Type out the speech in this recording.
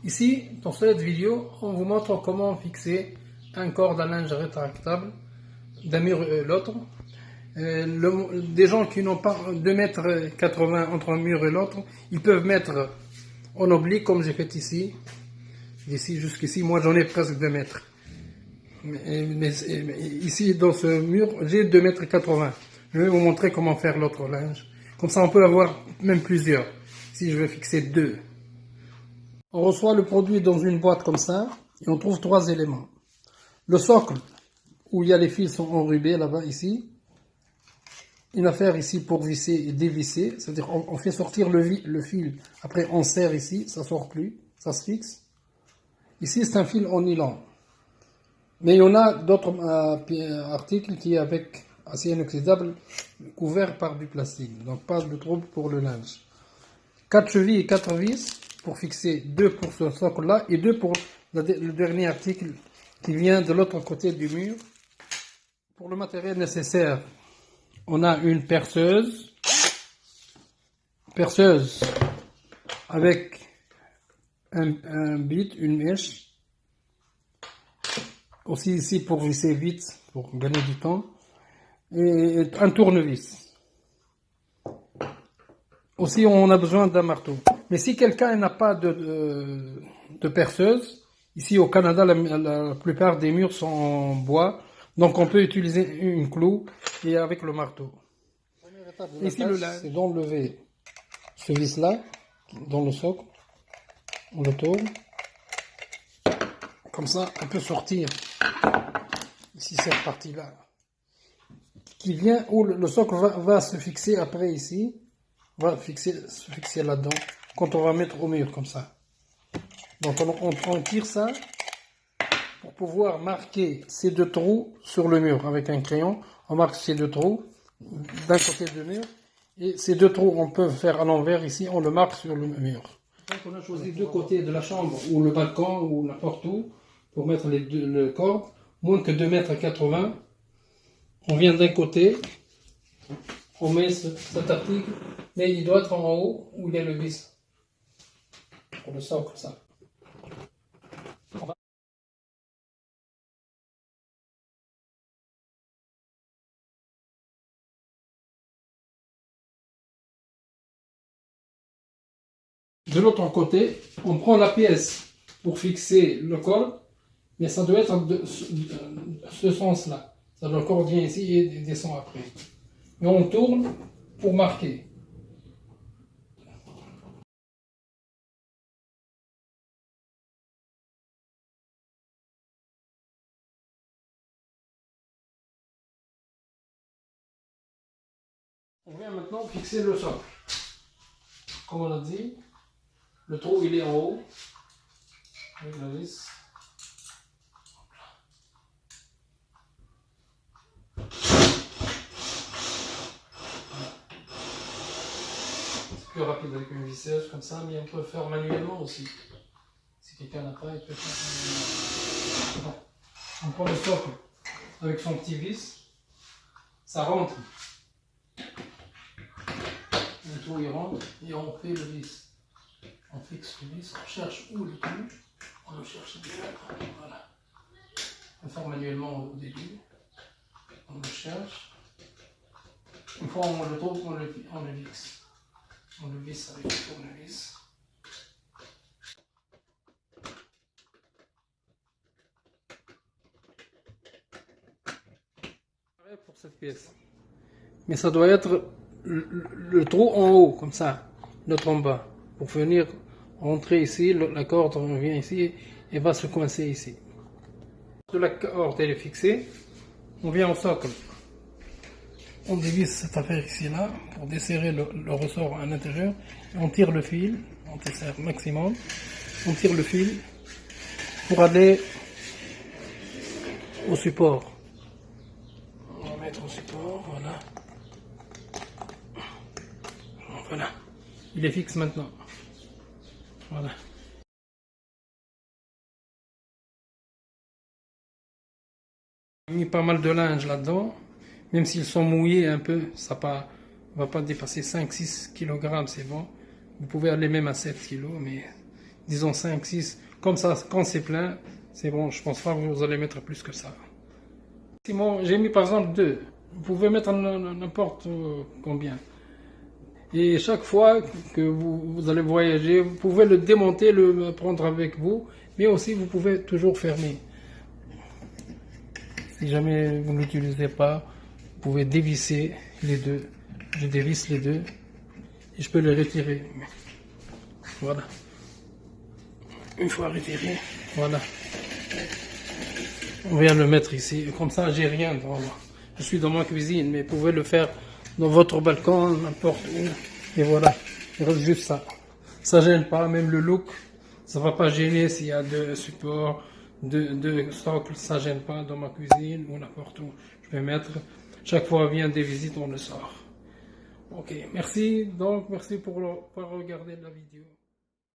Ici, dans cette vidéo, on vous montre comment fixer un corde à linge rétractable d'un mur et l'autre. Des gens qui n'ont pas 2,80 m entre un mur et l'autre, ils peuvent mettre en oblique comme j'ai fait ici. D'ici jusqu'ici, moi j'en ai presque 2 mètres. Mais ici, dans ce mur, j'ai 2,80 m. Je vais vous montrer comment faire l'autre linge. Comme ça, on peut avoir même plusieurs. Si je veux fixer 2. On reçoit le produit dans une boîte comme ça, et on trouve 3 éléments. Le socle, où il y a les fils sont enrubés là-bas, ici. Une affaire ici pour visser et dévisser, c'est-à-dire on fait sortir le fil, après on serre ici, ça sort plus, ça se fixe. Ici c'est un fil en nylon. Mais il y en a d'autres articles qui est avec acier inoxydable couvert par du plastique, donc pas de trouble pour le linge. 4 chevilles et 4 vis pour fixer 2 pour ce socle là et 2 pour le dernier article qui vient de l'autre côté du mur. Pour le matériel nécessaire, on a une perceuse avec un bit, une mèche. Aussi ici pour visser vite, pour gagner du temps. Et un tournevis. Aussi on a besoin d'un marteau. Mais si quelqu'un n'a pas de perceuse, ici au Canada la plupart des murs sont en bois. Donc on peut utiliser une clou et avec le marteau. Ici le linge, c'est d'enlever ce vis là dans le socle. On le tourne. Comme ça, on peut sortir ici cette partie là. Qui vient où le socle va se fixer après ici. Va se fixer là-dedans. Quand on va mettre au mur comme ça. Donc on tire ça pour pouvoir marquer ces 2 trous sur le mur avec un crayon. On marque ces 2 trous d'un côté du mur et ces 2 trous on peut faire à l'envers ici, on le marque sur le mur. Donc on a choisi 2 côtés de la chambre ou le balcon ou n'importe où pour mettre le corde, moins que 2,80 m. On vient d'un côté, on met cet article, mais il doit être en haut où il y a le vis. On le sort comme ça. De l'autre côté, on prend la pièce pour fixer le corde, mais ça doit être de ce sens-là. Ça doit le corde vient ici et descend après. Et on tourne pour marquer. On vient maintenant fixer le socle. Comme on a dit, le trou il est en haut, avec la vis. C'est plus rapide avec une visseuse comme ça, mais on peut faire manuellement aussi. Si quelqu'un n'a pas, il peut faire manuellement. On prend le socle avec son petit vis, ça rentre. Le trou il rentre et on fait le vis. On fixe le vis, on cherche où le trou, on le cherche bien, voilà. On le fait manuellement au début, on le cherche. Une fois on le trouve, on le fixe. On le visse avec le tournevis. Pareil pour cette pièce. Mais ça doit être le trou en haut, comme ça, l'autre en bas. Pour venir rentrer ici, la corde vient ici et va se coincer ici. La corde elle est fixée, on vient au socle. On divise cette affaire ici là pour desserrer le ressort à l'intérieur. On tire le fil, on desserre maximum. On tire le fil pour aller au support. On va mettre au support, voilà. Voilà, il est fixe maintenant. Voilà. J'ai mis pas mal de linge là-dedans. Même s'ils sont mouillés un peu, ça va pas dépasser 5-6 kg, c'est bon. Vous pouvez aller même à 7 kg, mais disons 5, 6, comme ça, quand c'est plein, c'est bon, je pense pas que vous allez mettre plus que ça. Sinon, j'ai mis par exemple 2, vous pouvez mettre n'importe combien. Et chaque fois que vous allez voyager, vous pouvez le démonter, le prendre avec vous, mais aussi vous pouvez toujours fermer. Si jamais vous ne l'utilisez pas, vous pouvez dévisser les deux. Je dévisse les deux et je peux les retirer. Voilà. Une fois retiré, voilà. On vient le mettre ici. Comme ça, j'ai rien devant moi. Je suis dans ma cuisine, mais vous pouvez le faire dans votre balcon, n'importe où. Et voilà. Il reste juste ça. Ça gêne pas, même le look. Ça va pas gêner s'il y a deux supports, deux socles. Ça gêne pas dans ma cuisine ou n'importe où. Je vais mettre. Chaque fois vient des visites, on le sort. Ok, merci. Donc, merci pour regarder la vidéo.